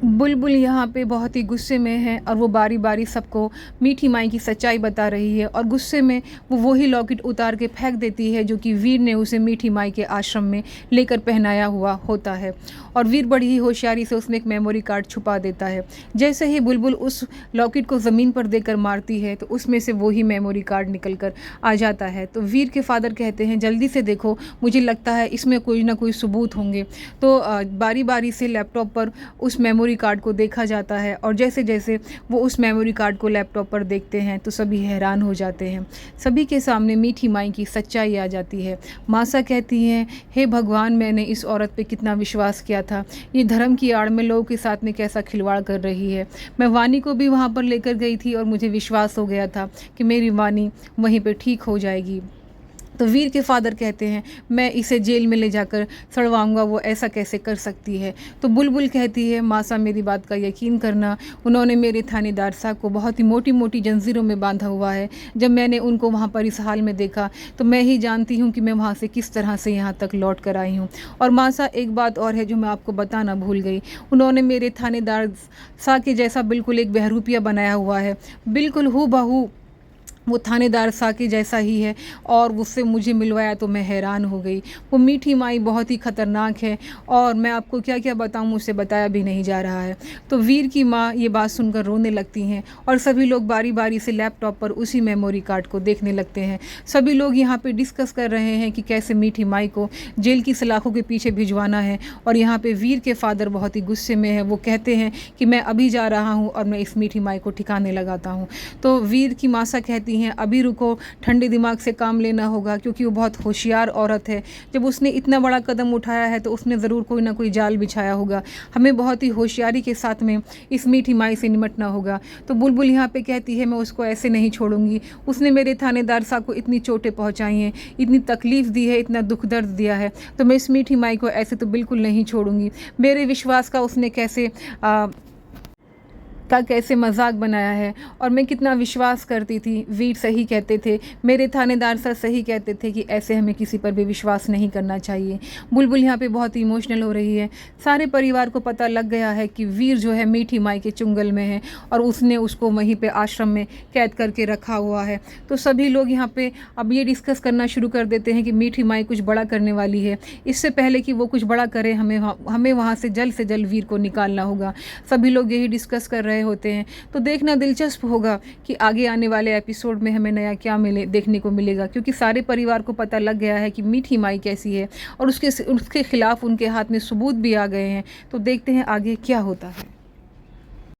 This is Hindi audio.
बुलबुल यहाँ पे बहुत ही गुस्से में है और वो बारी बारी सबको मीठी माई की सच्चाई बता रही है और गुस्से में वो वही लॉकेट उतार के फेंक देती है जो कि वीर ने उसे मीठी माई के आश्रम में लेकर पहनाया हुआ होता है। और वीर बड़ी ही होशियारी से उसमें एक मेमोरी कार्ड छुपा देता है। जैसे ही बुलबुल उस लॉकेट को ज़मीन पर देकर मारती है तो उसमें से वही मेमोरी कार्ड निकल कर आ जाता है। तो वीर के फादर कहते हैं जल्दी से देखो, मुझे लगता है इसमें कोई ना कोई सबूत होंगे। तो बारी बारी से लैपटॉप पर उस मेमोरी कार्ड को देखा जाता है और जैसे जैसे वो उस मेमोरी कार्ड को लैपटॉप पर देखते हैं तो सभी हैरान हो जाते हैं। सभी के सामने मीठी माई की सच्चाई आ जाती है। मासा कहती हैं, हे भगवान, मैंने इस औरत पे कितना विश्वास किया था, ये धर्म की आड़ में लोगों के साथ में कैसा खिलवाड़ कर रही है। मैं वानी को भी वहाँ पर लेकर गई थी और मुझे विश्वास हो गया था कि मेरी वानी वहीं पर ठीक हो जाएगी। तो वीर के फादर कहते हैं, मैं इसे जेल में ले जाकर सड़वाऊंगा, वो ऐसा कैसे कर सकती है। तो बुलबुल कहती है, मासा मेरी बात का यकीन करना, उन्होंने मेरे थानेदार साहब को बहुत ही मोटी मोटी जंजीरों में बांधा हुआ है। जब मैंने उनको वहाँ पर इस हाल में देखा तो मैं ही जानती हूँ कि मैं वहाँ से किस तरह से यहाँ तक लौट कर आई हूँ। और मासा एक बात और है जो मैं आपको बताना भूल गई, उन्होंने मेरे थानेदार साहब के जैसा बिल्कुल एक बहरूपिया बनाया हुआ है, बिल्कुल हूबहू वो थानेदार साके जैसा ही है। और उससे मुझे मिलवाया तो मैं हैरान हो गई। वो मीठी माई बहुत ही ख़तरनाक है और मैं आपको क्या क्या बताऊं, मुझसे बताया भी नहीं जा रहा है। तो वीर की माँ ये बात सुनकर रोने लगती हैं और सभी लोग बारी बारी से लैपटॉप पर उसी मेमोरी कार्ड को देखने लगते हैं। सभी लोग यहाँ पे डिस्कस कर रहे हैं कि कैसे मीठी माई को जेल की सलाखों के पीछे भिजवाना है। और यहाँ पर वीर के फादर बहुत ही गुस्से में है। वो कहते हैं कि मैं अभी जा रहा हूँ और मैं इस मीठी माई को ठिकाने लगाता हूँ। तो वीर की मासा कहती हैं, अभी रुको, ठंडे दिमाग से काम लेना होगा, क्योंकि वो बहुत होशियार औरत है। जब उसने इतना बड़ा कदम उठाया है तो उसने ज़रूर कोई ना कोई जाल बिछाया होगा। हमें बहुत ही होशियारी के साथ में इस मीठी माई से निपटना होगा। तो बुलबुल यहाँ पे कहती है, मैं उसको ऐसे नहीं छोड़ूंगी। उसने मेरे थानेदार साहब को इतनी चोटें पहुँचाई हैं, इतनी तकलीफ़ दी है, इतना दुख दर्द दिया है, तो मैं इस मीठी माई को ऐसे तो बिल्कुल नहीं छोड़ूंगी। मेरे विश्वास का उसने कैसे मजाक बनाया है और मैं कितना विश्वास करती थी। वीर सही कहते थे, मेरे थानेदार सर सही कहते थे कि ऐसे हमें किसी पर भी विश्वास नहीं करना चाहिए। बुलबुल यहाँ पे बहुत इमोशनल हो रही है। सारे परिवार को पता लग गया है कि वीर जो है मीठी माई के चुंगल में है और उसने उसको वहीं पे आश्रम में कैद करके रखा हुआ है। तो सभी लोग यहाँ पे अब ये डिस्कस करना शुरू कर देते हैं कि मीठी माई कुछ बड़ा करने वाली है। इससे पहले कि वो कुछ बड़ा करे, हमें वहाँ से जल्द वीर को निकालना होगा। सभी लोग यही डिस्कस कर रहे होते हैं। तो देखना दिलचस्प होगा कि आगे आने वाले एपिसोड में हमें नया क्या देखने को मिलेगा, क्योंकि सारे परिवार को पता लग गया है कि मीठी माई कैसी है और उसके खिलाफ उनके हाथ में सबूत भी आ गए हैं। तो देखते हैं आगे क्या होता है।